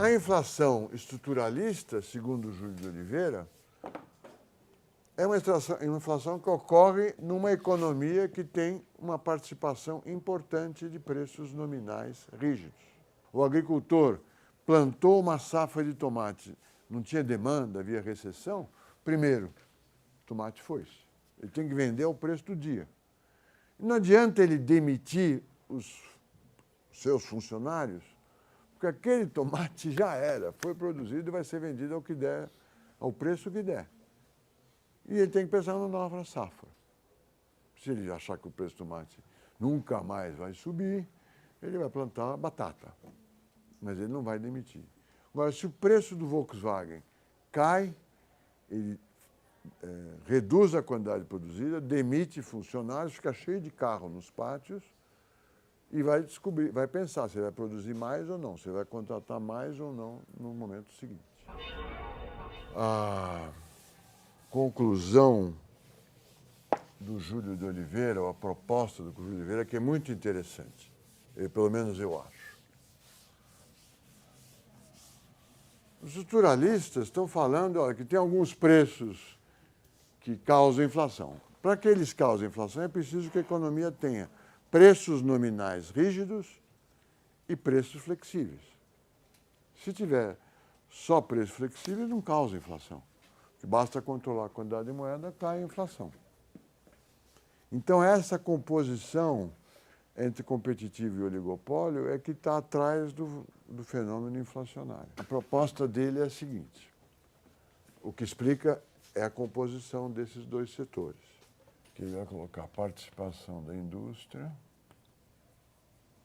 A inflação estruturalista, segundo Júlio de Oliveira, é uma inflação que ocorre numa economia que tem uma participação importante de preços nominais rígidos. O agricultor plantou uma safra de tomate, não tinha demanda, havia recessão, primeiro, o tomate foi-se. Ele tem que vender ao preço do dia. Não adianta ele demitir os seus funcionários, porque aquele tomate já era, foi produzido e vai ser vendido ao que der, ao preço que der. E ele tem que pensar numa nova safra. Se ele achar que o preço do tomate nunca mais vai subir, ele vai plantar batata. Mas ele não vai demitir. Agora, se o preço do Volkswagen cai, ele reduz a quantidade produzida, demite funcionários, fica cheio de carro nos pátios e vai pensar se vai produzir mais ou não, se vai contratar mais ou não no momento seguinte. A conclusão do Júlio de Oliveira, ou a proposta do Júlio de Oliveira, que é muito interessante, pelo menos eu acho. Os estruturalistas estão falando que tem alguns preços que causam inflação. Para que eles causem inflação, é preciso que a economia tenha preços nominais rígidos e preços flexíveis. Se tiver só preço flexível, não causa inflação. Basta controlar a quantidade de moeda, cai a inflação. Então, essa composição entre competitivo e oligopólio é que está atrás do fenômeno inflacionário. A proposta dele é a seguinte: o que explica é a composição desses dois setores, que ele vai colocar participação da indústria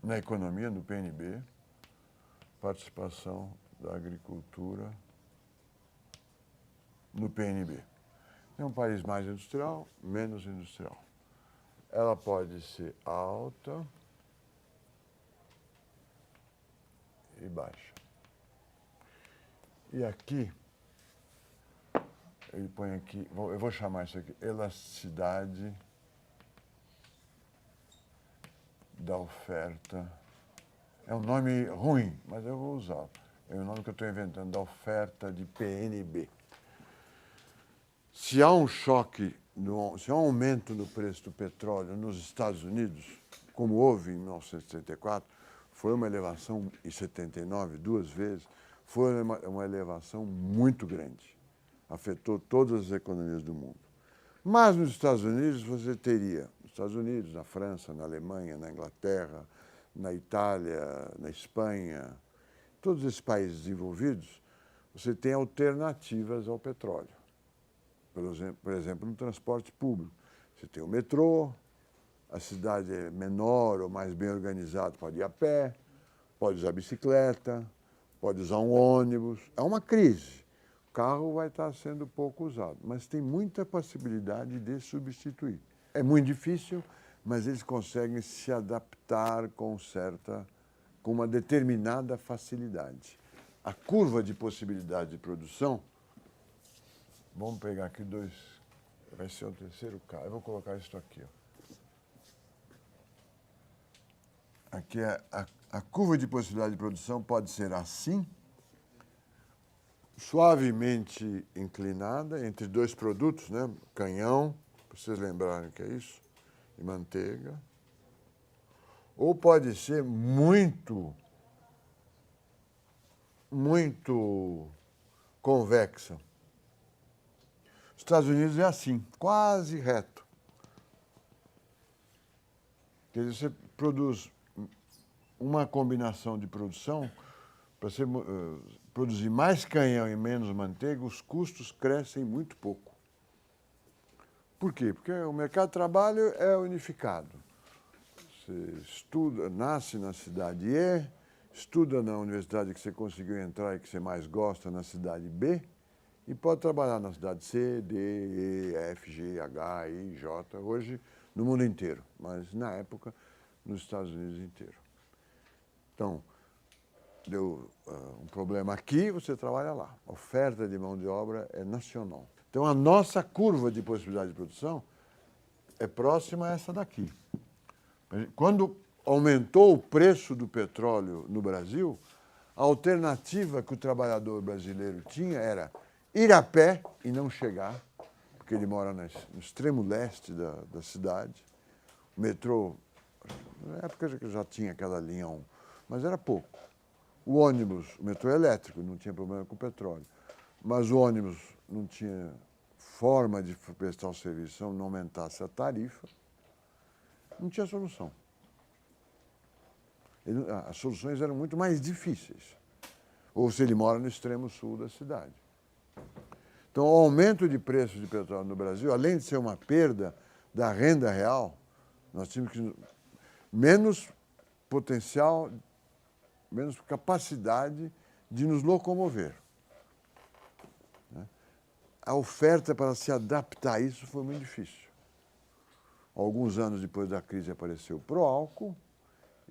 na economia, no PNB, participação da agricultura no PNB. É um país mais industrial, menos industrial. Ela pode ser alta e baixa. E aqui, ele põe aqui, eu vou chamar isso aqui, elasticidade da oferta. É um nome ruim, mas eu vou usar. É o nome que eu estou inventando, da oferta de PNB. Se há um choque, se há um aumento no preço do petróleo nos Estados Unidos, como houve em 1974, foi uma elevação em 79, 2 vezes, foi uma elevação muito grande. Afetou todas as economias do mundo. Mas nos Estados Unidos você teria, nos Estados Unidos, na França, na Alemanha, na Inglaterra, na Itália, na Espanha, todos esses países desenvolvidos, você tem alternativas ao petróleo. Por exemplo, no transporte público. Você tem o metrô, a cidade é menor ou mais bem organizada, pode ir a pé, pode usar bicicleta, pode usar um ônibus. É uma crise. O carro vai estar sendo pouco usado, mas tem muita possibilidade de substituir. É muito difícil, mas eles conseguem se adaptar com uma determinada facilidade. A curva de possibilidade de produção, vamos pegar aqui dois, vai ser o terceiro caso. Eu vou colocar isso aqui. Ó. Aqui é a curva de possibilidade de produção pode ser assim, suavemente inclinada entre dois produtos, né? Canhão, para vocês lembrarem que é isso, e manteiga. Ou pode ser muito convexa. Os Estados Unidos é assim, quase reto. Quer dizer, você produz uma combinação de produção, para você produzir mais canhão e menos manteiga, os custos crescem muito pouco. Por quê? Porque o mercado de trabalho é unificado. Você estuda, nasce na cidade E, estuda na universidade que você conseguiu entrar e que você mais gosta na cidade B, e pode trabalhar na cidade C, D, E, F, G, H, I, J, hoje no mundo inteiro, mas na época nos Estados Unidos inteiro. Então, deu um problema aqui, você trabalha lá. A oferta de mão de obra é nacional. Então, a nossa curva de possibilidade de produção é próxima a essa daqui. Quando aumentou o preço do petróleo no Brasil, A alternativa que o trabalhador brasileiro tinha era ir a pé e não chegar, porque ele mora no extremo leste da cidade. O metrô, na época já tinha aquela linha 1, mas era pouco. O ônibus, o metrô elétrico, não tinha problema com o petróleo, mas o ônibus não tinha forma de prestar o serviço se não aumentasse a tarifa, não tinha solução. As soluções eram muito mais difíceis, ou se ele mora no extremo sul da cidade. Então, o aumento de preços de petróleo no Brasil, além de ser uma perda da renda real, nós tínhamos menos potencial, menos capacidade de nos locomover. A oferta para se adaptar a isso foi muito difícil. Alguns anos depois da crise apareceu o Proálcool,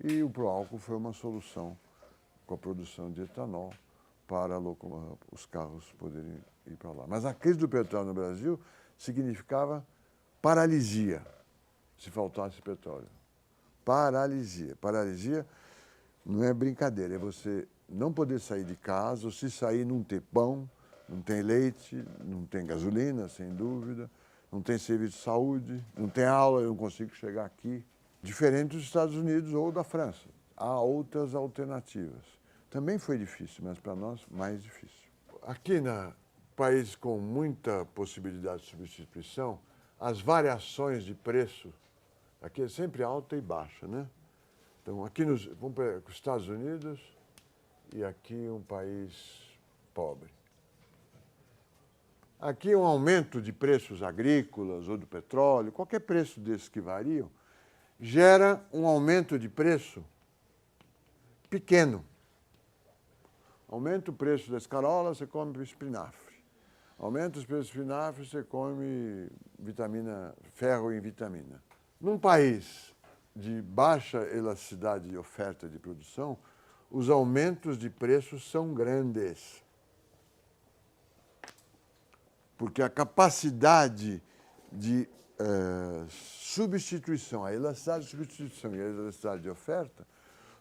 e o Proálcool foi uma solução com a produção de etanol para os carros poderem ir para lá. Mas a crise do petróleo no Brasil significava paralisia, se faltasse petróleo. Paralisia. Paralisia não é brincadeira, é você não poder sair de casa, ou se sair não ter pão, não tem leite, não tem gasolina, sem dúvida, não tem serviço de saúde, não tem aula, eu não consigo chegar aqui. Diferente dos Estados Unidos ou da França. Há outras alternativas. Também foi difícil, mas para nós mais difícil. Aqui no país com muita possibilidade de substituição, as variações de preço, aqui é sempre alta e baixa, né? Então, aqui vamos para os Estados Unidos e aqui um país pobre. Aqui um aumento de preços agrícolas ou do petróleo, qualquer preço desses que variam, gera um aumento de preço pequeno. Aumenta o preço da escarola, você come espinafre. Aumenta os preços de espinafre, você come ferro em vitamina. Num país de baixa elasticidade de oferta de produção, os aumentos de preços são grandes. Porque a capacidade de substituição, a elasticidade de substituição e a elasticidade de oferta,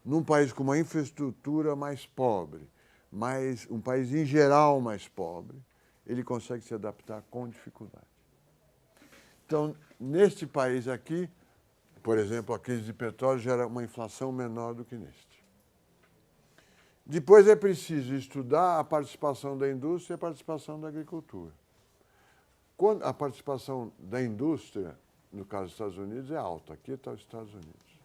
num país com uma infraestrutura mais pobre, um país em geral mais pobre, ele consegue se adaptar com dificuldade. Então, neste país aqui, por exemplo, a crise de petróleo gera uma inflação menor do que neste. Depois é preciso estudar a participação da indústria e a participação da agricultura. Quando a participação da indústria, no caso dos Estados Unidos, é alta. Aqui está os Estados Unidos.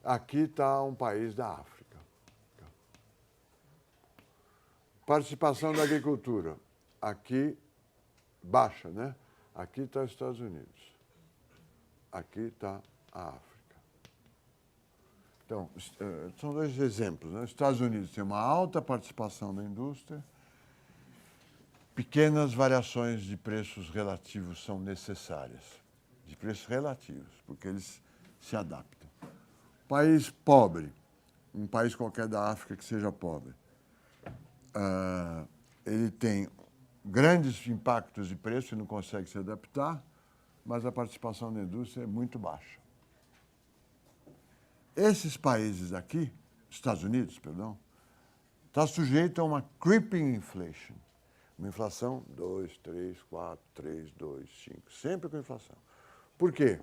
Aqui está um país da África. Participação da agricultura. Aqui, baixa, né? Aqui está os Estados Unidos. Aqui está a África. Então, são dois exemplos, né? Os Estados Unidos têm uma alta participação da indústria. Pequenas variações de preços relativos são necessárias. De preços relativos, porque eles se adaptam. País pobre, um país qualquer da África que seja pobre, ele tem grandes impactos de preço e não consegue se adaptar, mas a participação da indústria é muito baixa. Esses países aqui, Estados Unidos, perdão, está sujeito a uma creeping inflation. Uma inflação 2, 3, 4, 3, 2, 5, sempre com inflação. Por quê?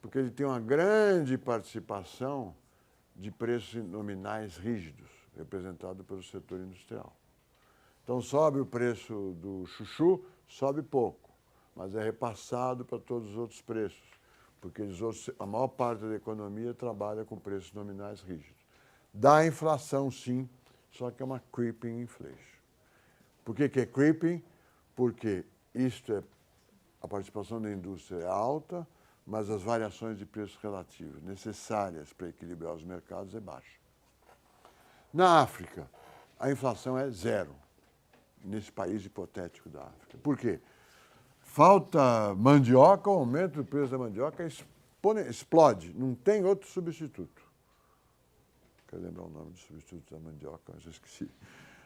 Porque ele tem uma grande participação de preços nominais rígidos, representado pelo setor industrial. Então, sobe o preço do chuchu, sobe pouco, mas é repassado para todos os outros preços, porque a maior parte da economia trabalha com preços nominais rígidos. Dá inflação, sim, só que é uma creeping inflation. Por que é creeping? Porque a participação da indústria é alta, mas as variações de preços relativos necessárias para equilibrar os mercados é baixa. Na África, a inflação é zero, nesse país hipotético da África. Por quê? Falta mandioca, o aumento do preço da mandioca explode, não tem outro substituto. Quero lembrar o nome do substituto da mandioca, mas eu esqueci.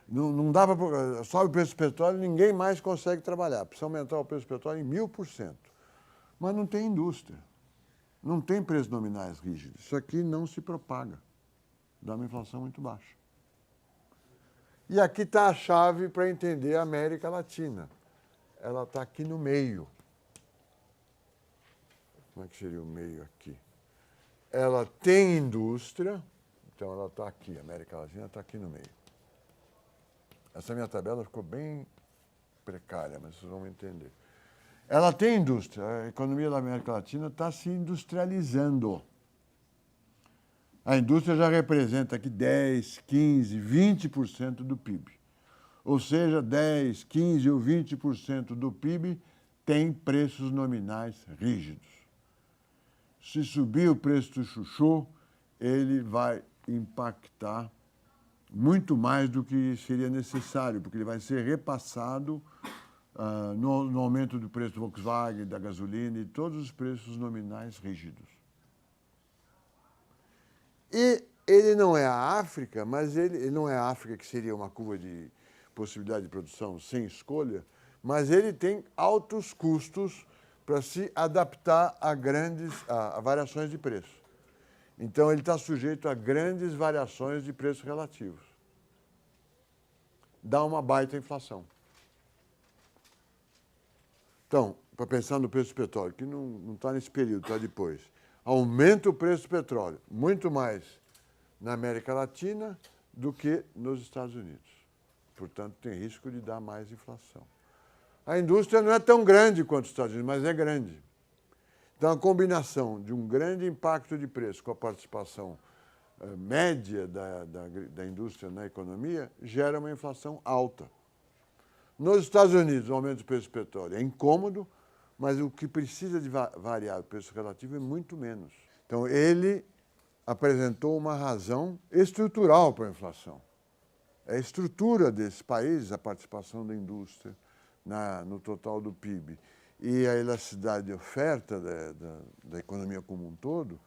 Não dá para... Sobe o preço do petróleo, ninguém mais consegue trabalhar. Precisa aumentar o preço do petróleo em 1000%. Mas não tem indústria. Não tem preços nominais rígidos. Isso aqui não se propaga. Dá uma inflação muito baixa. E aqui está a chave para entender a América Latina. Ela está aqui no meio. Como é que seria o meio aqui? Ela tem indústria, então ela está aqui, a América Latina está aqui no meio. Essa minha tabela ficou bem precária, mas vocês vão entender. Ela tem indústria, a economia da América Latina está se industrializando. A indústria já representa aqui 10, 15, 20% do PIB. Ou seja, 10, 15 ou 20% do PIB tem preços nominais rígidos. Se subir o preço do chuchu, ele vai impactar muito mais do que seria necessário, porque ele vai ser repassado no aumento do preço do Volkswagen, da gasolina e todos os preços nominais rígidos. E ele não é a África, mas ele não é a África que seria uma curva de possibilidade de produção sem escolha, mas ele tem altos custos para se adaptar a variações de preço. Então, ele está sujeito a grandes variações de preços relativos. Dá uma baita inflação. Então, para pensar no preço do petróleo, que não está nesse período, está depois. Aumenta o preço do petróleo, muito mais na América Latina do que nos Estados Unidos. Portanto, tem risco de dar mais inflação. A indústria não é tão grande quanto os Estados Unidos, mas é grande. Então, a combinação de um grande impacto de preço com a participação média da indústria na economia gera uma inflação alta. Nos Estados Unidos, o aumento do preço do petróleo é incômodo, mas o que precisa de variar o preço relativo é muito menos. Então, ele apresentou uma razão estrutural para a inflação. É a estrutura desses países, a participação da indústria no total do PIB e a elasticidade de oferta da economia como um todo,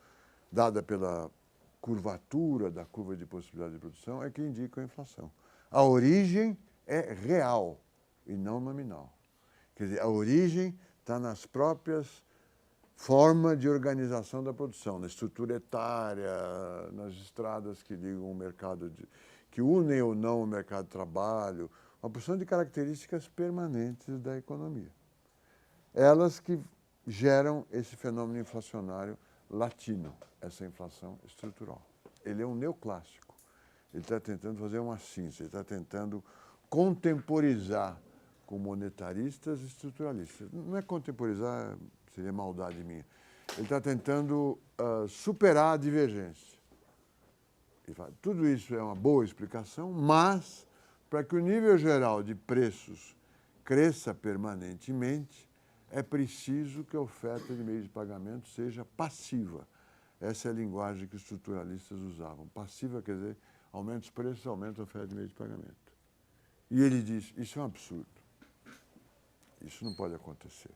dada pela curvatura da curva de possibilidade de produção, é que indica a inflação. A origem é real e não nominal. Quer dizer, a origem está nas próprias formas de organização da produção, na estrutura etária, nas estradas que ligam o mercado, que unem ou não o mercado de trabalho, uma porção de características permanentes da economia. Elas que geram esse fenômeno inflacionário latino, essa inflação estrutural. Ele é um neoclássico. Ele está tentando fazer uma síntese, ele está tentando contemporizar com monetaristas e estruturalistas. Não é contemporizar, seria maldade minha. Ele está tentando superar a divergência. Tudo isso é uma boa explicação, mas para que o nível geral de preços cresça permanentemente, é preciso que a oferta de meios de pagamento seja passiva. Essa é a linguagem que os estruturalistas usavam. Passiva quer dizer, aumenta os preços, aumenta a oferta de meios de pagamento. E ele diz, isso é um absurdo. Isso não pode acontecer.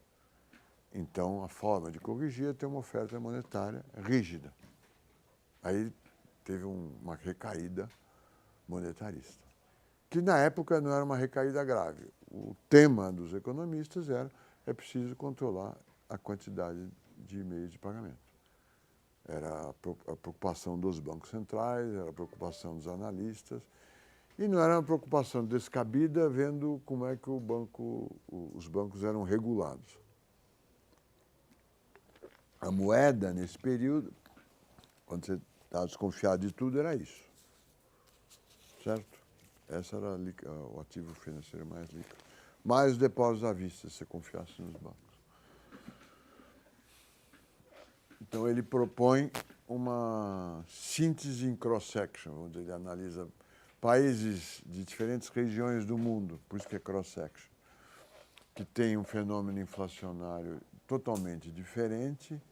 Então, a forma de corrigir é ter uma oferta monetária rígida. Aí teve uma recaída monetarista, que na época não era uma recaída grave. O tema dos economistas é preciso controlar a quantidade de meios de pagamento. Era a preocupação dos bancos centrais, era a preocupação dos analistas, e não era uma preocupação descabida vendo como é que os bancos eram regulados. A moeda, nesse período, quando você estava desconfiado de tudo, era isso. Certo? Esse era o ativo financeiro mais líquido. Mais os depósitos à vista, se você confiasse nos bancos. Então, ele propõe uma síntese em cross-section, onde ele analisa países de diferentes regiões do mundo, por isso que é cross-section, que tem um fenômeno inflacionário totalmente diferente,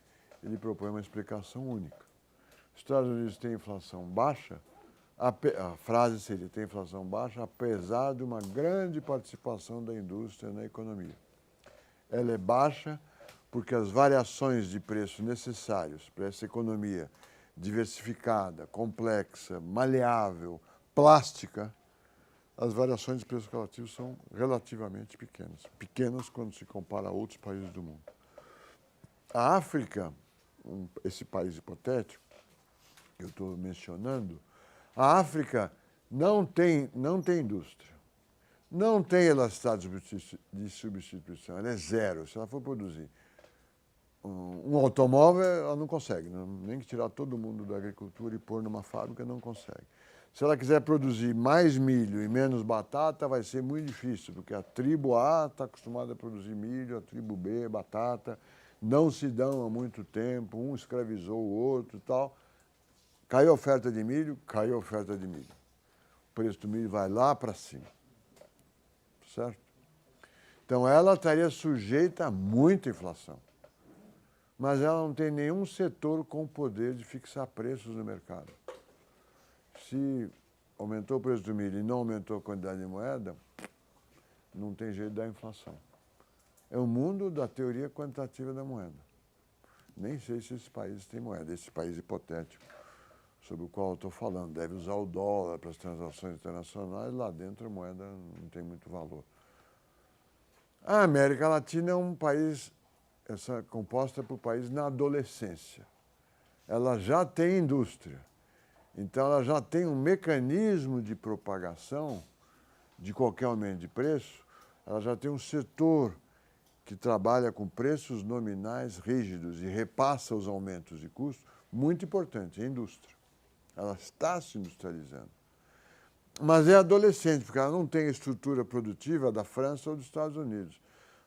ele propõe uma explicação única. Os Estados Unidos têm inflação baixa, a frase seria, tem inflação baixa, apesar de uma grande participação da indústria na economia. Ela é baixa porque as variações de preço necessários para essa economia diversificada, complexa, maleável, plástica, as variações de preços relativos são relativamente pequenas. Pequenas quando se compara a outros países do mundo. A África, esse país hipotético que eu estou mencionando, a África não tem indústria. Não tem elasticidade de substituição, ela é zero. Se ela for produzir um automóvel, ela não consegue, nem que tirar todo mundo da agricultura e pôr numa fábrica, não consegue. Se ela quiser produzir mais milho e menos batata, vai ser muito difícil, porque a tribo A está acostumada a produzir milho, a tribo B, batata, não se dão há muito tempo, um escravizou o outro e tal. Caiu a oferta de milho, caiu a oferta de milho. O preço do milho vai lá para cima, certo? Então ela estaria sujeita a muita inflação. Mas ela não tem nenhum setor com o poder de fixar preços no mercado. Se aumentou o preço do milho e não aumentou a quantidade de moeda, não tem jeito da inflação. É o mundo da teoria quantitativa da moeda. Nem sei se esses países têm moeda, esse país hipotético sobre o qual eu estou falando. Deve usar o dólar para as transações internacionais, lá dentro a moeda não tem muito valor. A América Latina é um país composta por países na adolescência. Ela já tem indústria. Então, ela já tem um mecanismo de propagação de qualquer aumento de preço, ela já tem um setor que trabalha com preços nominais rígidos e repassa os aumentos de custo, muito importante, a indústria. Ela está se industrializando. Mas é adolescente, porque ela não tem a estrutura produtiva da França ou dos Estados Unidos.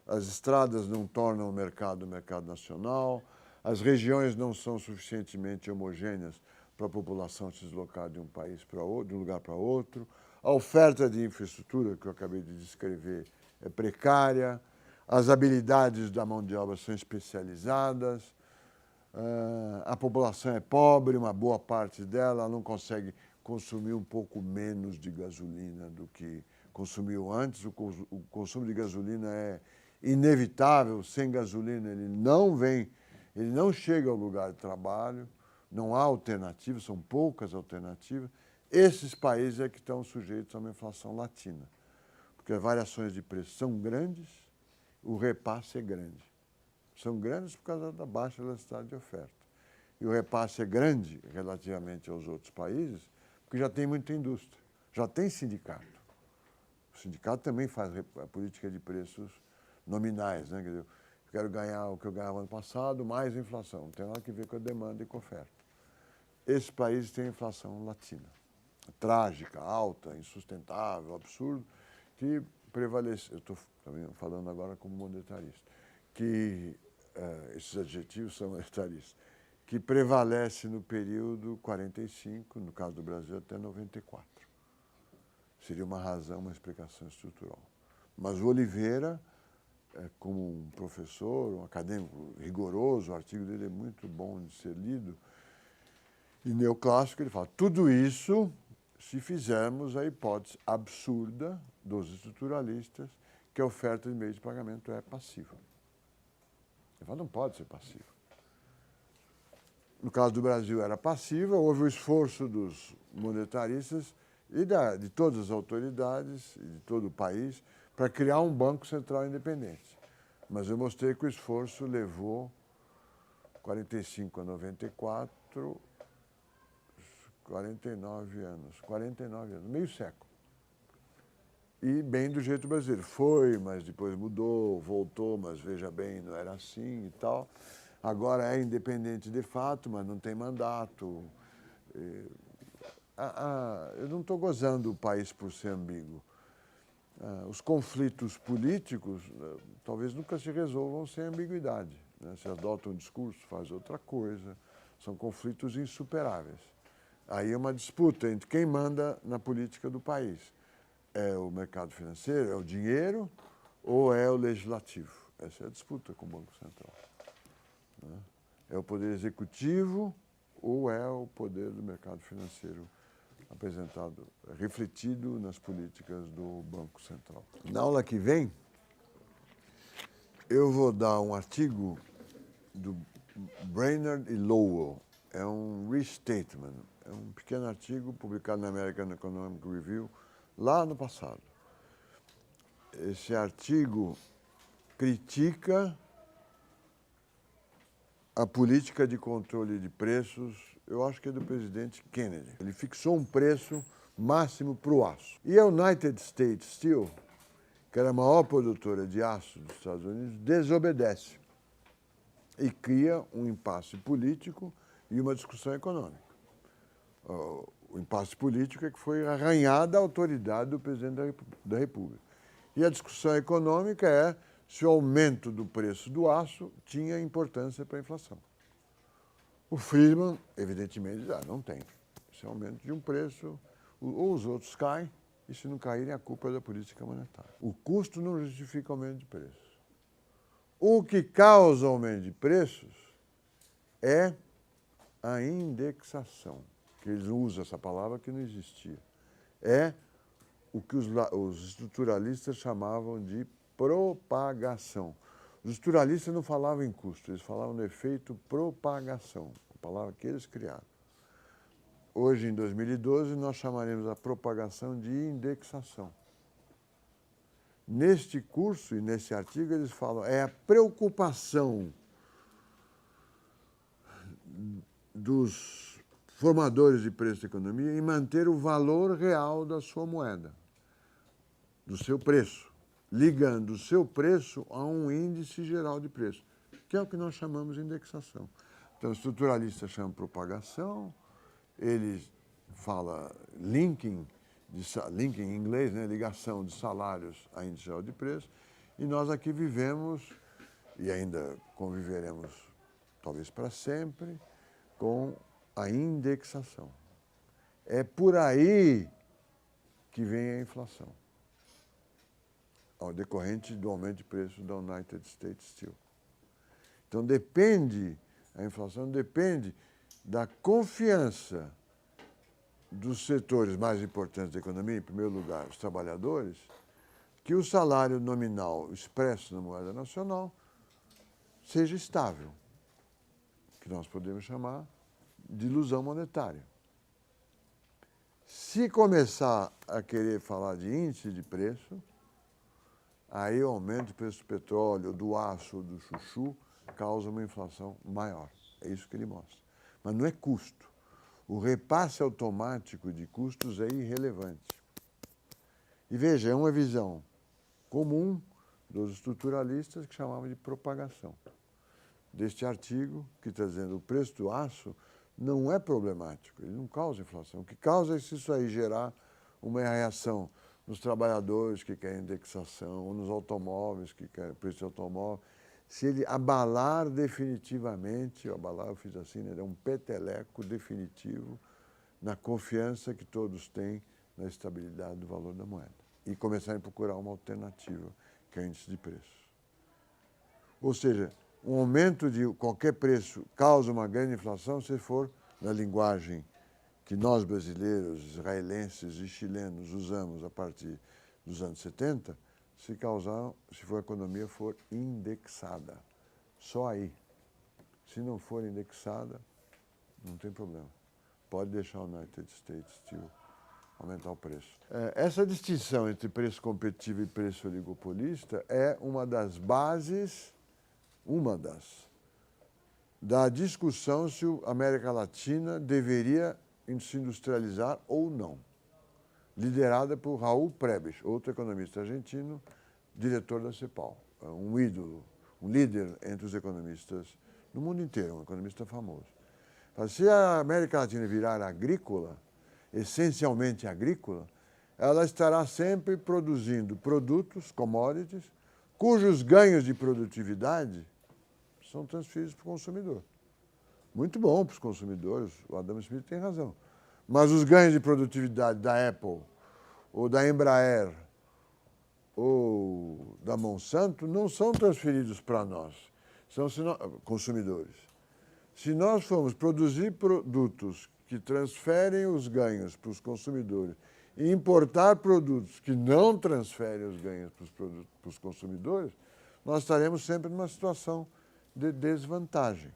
As estradas não tornam o mercado nacional, as regiões não são suficientemente homogêneas para a população se deslocar de um país para outro, de um lugar para outro. A oferta de infraestrutura, que eu acabei de descrever, é precária. As habilidades da mão de obra são especializadas. A população é pobre, uma boa parte dela não consegue consumir um pouco menos de gasolina do que consumiu antes. O consumo de gasolina é inevitável. Sem gasolina ele não chega ao lugar de trabalho. Não há alternativas, são poucas alternativas. Esses países é que estão sujeitos a uma inflação latina, porque as variações de preço são grandes, o repasse é grande. São grandes por causa da baixa elasticidade de oferta. E o repasse é grande relativamente aos outros países, porque já tem muita indústria, já tem sindicato. O sindicato também faz a política de preços nominais, né? Quer dizer, eu quero ganhar o que eu ganhava ano passado, mais inflação. Não tem nada a ver com a demanda e com a oferta. Esses países têm inflação latina, trágica, alta, insustentável, absurdo, que prevalece. Eu estou falando agora como monetarista, que esses adjetivos são monetaristas, que prevalece no período 45, no caso do Brasil, até 94. Seria uma razão, uma explicação estrutural. Mas o Oliveira, como um professor, um acadêmico rigoroso, o artigo dele é muito bom de ser lido, e neoclássico ele fala, tudo isso se fizermos a hipótese absurda dos estruturalistas que a oferta de meio de pagamento é passiva. Ele fala, não pode ser passiva. No caso do Brasil era passiva, houve o esforço dos monetaristas e de todas as autoridades e de todo o país para criar um banco central independente. Mas eu mostrei que o esforço levou 45 a 94, 49 anos, meio século. E bem do jeito brasileiro. Foi, mas depois mudou, voltou, mas veja bem, não era assim e tal. Agora é independente de fato, mas não tem mandato. Eu não estou gozando o país por ser ambíguo. Os conflitos políticos talvez nunca se resolvam sem ambiguidade. Né? Se adota um discurso, faz outra coisa. São conflitos insuperáveis. Aí é uma disputa entre quem manda na política do país. É o mercado financeiro, é o dinheiro ou é o legislativo? Essa é a disputa com o Banco Central. Né? É o poder executivo ou é o poder do mercado financeiro apresentado, refletido nas políticas do Banco Central. Na aula que vem, eu vou dar um artigo do Brainerd e Lowell. É um restatement, é um pequeno artigo publicado na American Economic Review lá no passado. Esse artigo critica a política de controle de preços, eu acho que é do presidente Kennedy. Ele fixou um preço máximo para o aço. E a United States Steel, que era a maior produtora de aço dos Estados Unidos, desobedece e cria um impasse político e uma discussão econômica. O impasse político é que foi arranhada a autoridade do presidente da República. E a discussão econômica é se o aumento do preço do aço tinha importância para a inflação. O Friedman, evidentemente, diz, não tem. Esse aumento de um preço, ou os outros caem, e se não caírem, a culpa é da política monetária. O custo não justifica o aumento de preços. O que causa o aumento de preços é a indexação, que eles usam essa palavra que não existia. É o que os estruturalistas chamavam de propagação. Os estruturalistas não falavam em custo, eles falavam no efeito propagação, a palavra que eles criaram. Hoje, em 2012, nós chamaremos a propagação de indexação. Neste curso e nesse artigo, eles falam, é a preocupação dos formadores de preço da economia em manter o valor real da sua moeda, do seu preço, ligando o seu preço a um índice geral de preço, que é o que nós chamamos de indexação. Então, o estruturalista chama propagação, ele fala linking em inglês, né, ligação de salários a índice geral de preço, e nós aqui vivemos, e ainda conviveremos talvez para sempre, com a indexação. É por aí que vem a inflação, ao decorrente do aumento de preço da United States Steel. Então a inflação depende da confiança dos setores mais importantes da economia, em primeiro lugar, os trabalhadores, que o salário nominal expresso na moeda nacional seja estável, que nós podemos chamar de ilusão monetária. Se começar a querer falar de índice de preço, aí o aumento do preço do petróleo, do aço, do chuchu, causa uma inflação maior. É isso que ele mostra. Mas não é custo. O repasse automático de custos é irrelevante. E veja, é uma visão comum dos estruturalistas que chamavam de propagação. Deste artigo, que está dizendo que o preço do aço não é problemático, ele não causa inflação. O que causa é se isso aí gerar uma reação nos trabalhadores que querem indexação, ou nos automóveis que querem preço de automóvel. Se ele abalar definitivamente, eu fiz assim, né, é um peteleco definitivo na confiança que todos têm na estabilidade do valor da moeda. E começarem a procurar uma alternativa, que é o índice de preço. Ou seja, um aumento de qualquer preço causa uma grande inflação se for, na linguagem que nós brasileiros, israelenses e chilenos usamos a partir dos anos 70, se for a economia for indexada. Só aí. Se não for indexada, não tem problema. Pode deixar o United States Steel aumentar o preço. Essa distinção entre preço competitivo e preço oligopolista é uma das bases, da discussão se a América Latina deveria se industrializar ou não, liderada por Raul Prebisch, outro economista argentino, diretor da CEPAL, um ídolo, um líder entre os economistas no mundo inteiro, um economista famoso. Se a América Latina virar agrícola, essencialmente agrícola, ela estará sempre produzindo produtos, commodities, cujos ganhos de produtividade são transferidos para o consumidor. Muito bom para os consumidores, o Adam Smith tem razão. Mas os ganhos de produtividade da Apple, ou da Embraer, ou da Monsanto, não são transferidos para nós, são consumidores. Se nós formos produzir produtos que transferem os ganhos para os consumidores e importar produtos que não transferem os ganhos para os consumidores, nós estaremos sempre numa situação de desvantagem.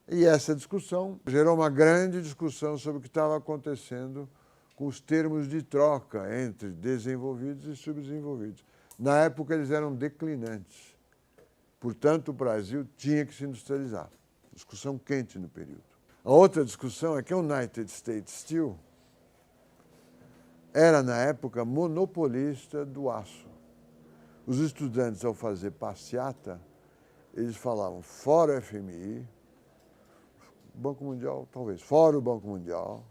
E essa discussão gerou uma grande discussão sobre o que estava acontecendo com os termos de troca entre desenvolvidos e subdesenvolvidos. Na época, eles eram declinantes. Portanto, o Brasil tinha que se industrializar. Discussão quente no período. A outra discussão é que a United States Steel era, na época, monopolista do aço. Os estudantes, ao fazer passeata, eles falavam fora o FMI, Banco Mundial, talvez, fora o Banco Mundial,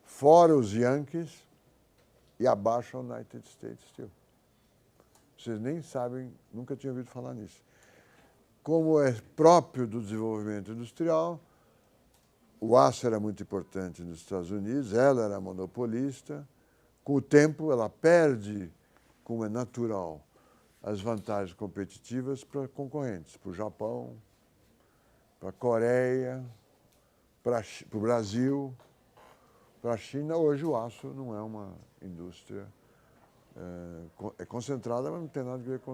fora os Yankees e abaixo a United States Steel. Vocês nem sabem, nunca tinham ouvido falar nisso. Como é próprio do desenvolvimento industrial, o aço era muito importante nos Estados Unidos, ela era monopolista. Com o tempo, ela perde, como é natural, as vantagens competitivas para concorrentes, para o Japão, para a Coreia, para o Brasil, para a China. Hoje o aço não é uma indústria, é concentrada, mas não tem nada a ver com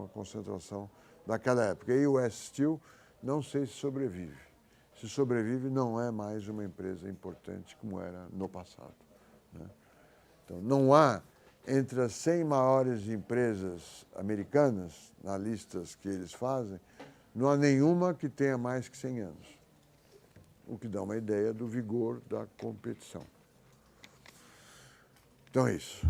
a concentração daquela época. E o US Steel, não sei se sobrevive. Se sobrevive, não é mais uma empresa importante como era no passado, né? Então, não há, entre as 100 maiores empresas americanas, na listas que eles fazem, não há nenhuma que tenha mais que 100 anos, o que dá uma ideia do vigor da competição. Então é isso.